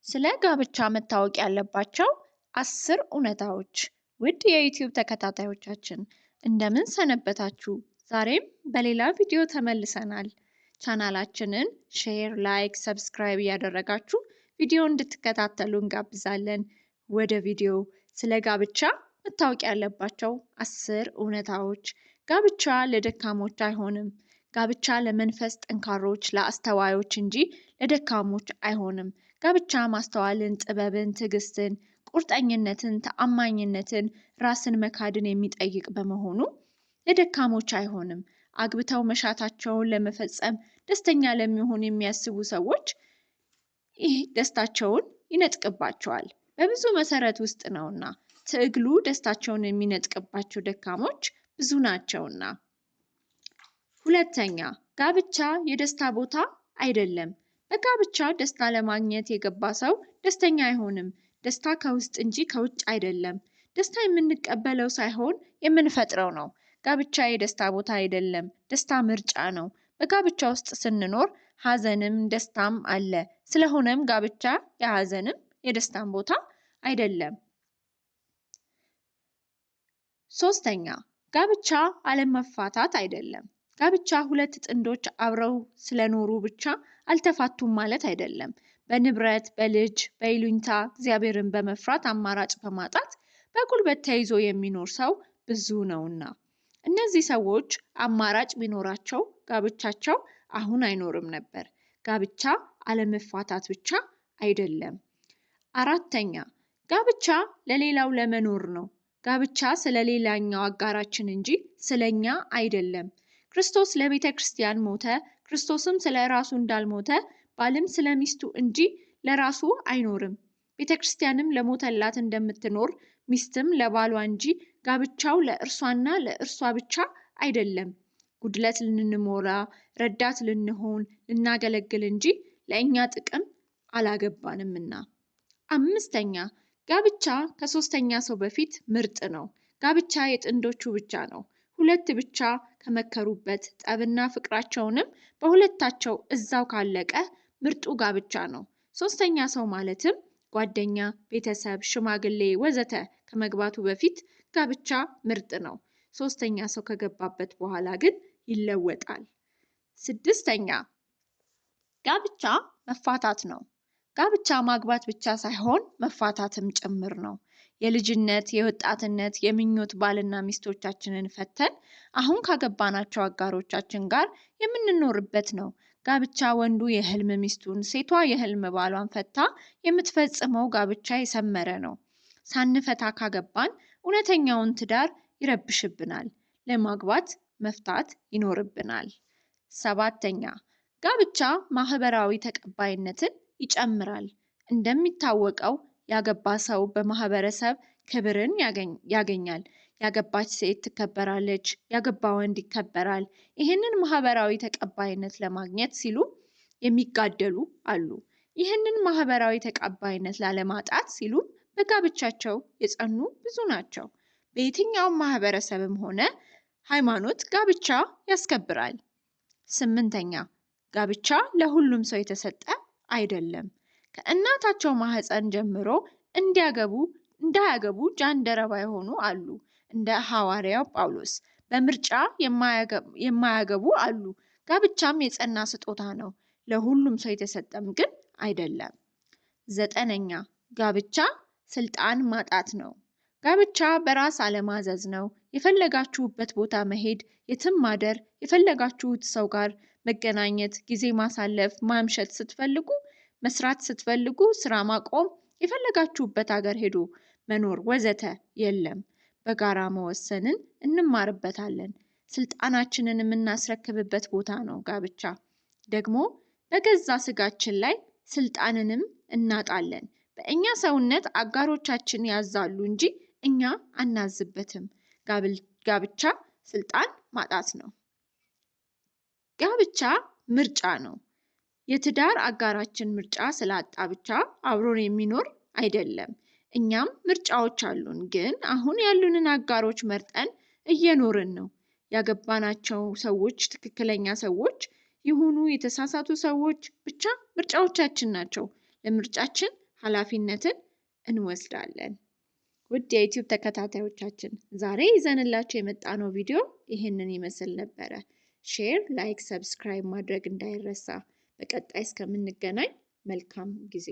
ስለ ጋብቻ መታወቅ ያለባቸው 10 እውነታዎች። ውድ የዩቲዩብ ተከታታዮቻችን እንደምን ሰነበታችሁ? ዛሬም በሌላ ቪዲዮ ተመልሰናል። ቻናላችንን ሼር፣ ላይክ፣ ሰብስክራይብ እያደረጋችሁ ቪዲዮ እንድትከታተሉ እንጋብዛለን። ወደ ቪዲዮ። ስለ ጋብቻ መታወቅ ያለባቸው 10 እውነታዎች። ጋብቻ ለደካሞች አይሆንም። ጋብቻ ለመንፈስ ጠንካሮች፣ ለአስተዋዮች እንጂ ለደካሞች አይሆንም። ጋብቻ ማስተዋልን፣ ጥበብን፣ ትዕግስትን፣ ቁርጠኝነትን፣ ተአማኝነትን፣ ራስን መካድን የሚጠይቅ በመሆኑ ለደካሞች አይሆንም። አግብተው መሻታቸውን ለመፈጸም ደስተኛ ለሚሆን የሚያስቡ ሰዎች ይህ ደስታቸውን ይነጥቅባቸዋል። በብዙ መሰረት ውስጥ ነውና ትግሉ ደስታቸውን የሚነጥቅባቸው ደካሞች ብዙ ናቸውና። ሁለተኛ፣ ጋብቻ የደስታ ቦታ አይደለም። በጋብቻ ደስታ ለማግኘት የገባ ሰው ደስተኛ አይሆንም። ደስታ ከውስጥ እንጂ ከውጭ አይደለም። ደስታ የምንቀበለው ሳይሆን የምንፈጥረው ነው። ጋብቻ የደስታ ቦታ አይደለም። ደስታ ምርጫ ነው። በጋብቻ ውስጥ ስንኖር ሐዘንም ደስታም አለ። ስለሆነም ጋብቻ የሐዘንም የደስታም ቦታ አይደለም። ሶስተኛ፣ ጋብቻ አለመፋታት አይደለም። ጋብቻ ሁለት ጥንዶች አብረው ስለኖሩ ብቻ አልተፋቱም ማለት አይደለም። በንብረት፣ በልጅ፣ በይሉኝታ፣ እግዚአብሔርን በመፍራት አማራጭ በማጣት በጉልበት ተይዞ የሚኖር ሰው ብዙ ነውና እነዚህ ሰዎች አማራጭ ቢኖራቸው ጋብቻቸው አሁን አይኖርም ነበር። ጋብቻ አለመፋታት ብቻ አይደለም። አራተኛ፣ ጋብቻ ለሌላው ለመኖር ነው። ጋብቻ ስለሌላኛው አጋራችን እንጂ ስለኛ አይደለም። ክርስቶስ ለቤተ ክርስቲያን ሞተ። ክርስቶስም ስለ ራሱ እንዳልሞተ ባልም ስለ ሚስቱ እንጂ ለራሱ አይኖርም። ቤተ ክርስቲያንም ለሞተላት እንደምትኖር ሚስትም ለባሏ እንጂ ጋብቻው ለእርሷና ለእርሷ ብቻ አይደለም። ጉድለት ልንሞላ፣ ረዳት ልንሆን፣ ልናገለግል እንጂ ለእኛ ጥቅም አላገባንምና። አምስተኛ፣ ጋብቻ ከሶስተኛ ሰው በፊት ምርጥ ነው። ጋብቻ የጥንዶቹ ብቻ ነው። ሁለት ብቻ ከመከሩበት ጠብና ፍቅራቸውንም በሁለታቸው እዛው ካለቀ ምርጡ ጋብቻ ነው። ሶስተኛ ሰው ማለትም ጓደኛ፣ ቤተሰብ፣ ሽማግሌ ወዘተ ከመግባቱ በፊት ጋብቻ ምርጥ ነው። ሶስተኛ ሰው ከገባበት በኋላ ግን ይለወጣል። ስድስተኛ፣ ጋብቻ መፋታት ነው። ጋብቻ ማግባት ብቻ ሳይሆን መፋታትም ጭምር ነው። የልጅነት፣ የወጣትነት፣ የምኞት ባልና ሚስቶቻችንን ፈተን አሁን ካገባናቸው አጋሮቻችን ጋር የምንኖርበት ነው። ጋብቻ ወንዱ የህልም ሚስቱን፣ ሴቷ የህልም ባሏን ፈታ የምትፈጽመው ጋብቻ የሰመረ ነው። ሳንፈታ ካገባን እውነተኛውን ትዳር ይረብሽብናል። ለማግባት መፍታት ይኖርብናል። ሰባተኛ፣ ጋብቻ ማህበራዊ ተቀባይነትን ይጨምራል። እንደሚታወቀው ያገባ ሰው በማህበረሰብ ክብርን ያገኛል። ያገባች ሴት ትከበራለች፣ ያገባ ወንድ ይከበራል። ይህንን ማህበራዊ ተቀባይነት ለማግኘት ሲሉ የሚጋደሉ አሉ። ይህንን ማህበራዊ ተቀባይነት ላለማጣት ሲሉ በጋብቻቸው የጸኑ ብዙ ናቸው። በየትኛውም ማህበረሰብም ሆነ ሃይማኖት ጋብቻ ያስከብራል። ስምንተኛ፣ ጋብቻ ለሁሉም ሰው የተሰጠ አይደለም። ከእናታቸው ማህፀን ጀምሮ እንዳያገቡ ጃንደረባ የሆኑ አሉ። እንደ ሐዋርያው ጳውሎስ በምርጫ የማያገቡ አሉ። ጋብቻም የጸና ስጦታ ነው። ለሁሉም ሰው የተሰጠም ግን አይደለም። ዘጠነኛ፣ ጋብቻ ስልጣን ማጣት ነው። ጋብቻ በራስ አለማዘዝ ነው። የፈለጋችሁበት ቦታ መሄድ፣ የትም ማደር፣ የፈለጋችሁት ሰው ጋር መገናኘት፣ ጊዜ ማሳለፍ፣ ማምሸት ስትፈልጉ፣ መስራት ስትፈልጉ ስራ ማቆም፣ የፈለጋችሁበት ሀገር ሄዶ መኖር ወዘተ የለም። በጋራ መወሰንን እንማርበታለን። ስልጣናችንን የምናስረክብበት ቦታ ነው ጋብቻ። ደግሞ በገዛ ስጋችን ላይ ስልጣንንም እናጣለን። በእኛ ሰውነት አጋሮቻችን ያዛሉ እንጂ እኛ አናዝበትም። ጋብቻ ስልጣን ማጣት ነው። ጋብቻ ምርጫ ነው። የትዳር አጋራችን ምርጫ ስላጣ ብቻ አብሮን የሚኖር አይደለም። እኛም ምርጫዎች አሉን፣ ግን አሁን ያሉንን አጋሮች መርጠን እየኖርን ነው። ያገባናቸው ሰዎች ትክክለኛ ሰዎች ይሁኑ የተሳሳቱ ሰዎች ብቻ ምርጫዎቻችን ናቸው። ለምርጫችን ኃላፊነትን እንወስዳለን። ውድ የዩቲዩብ ተከታታዮቻችን ዛሬ ይዘንላችሁ የመጣነው ቪዲዮ ይህንን ይመስል ነበረ። ሼር፣ ላይክ፣ ሰብስክራይብ ማድረግ እንዳይረሳ። በቀጣይ እስከምንገናኝ መልካም ጊዜ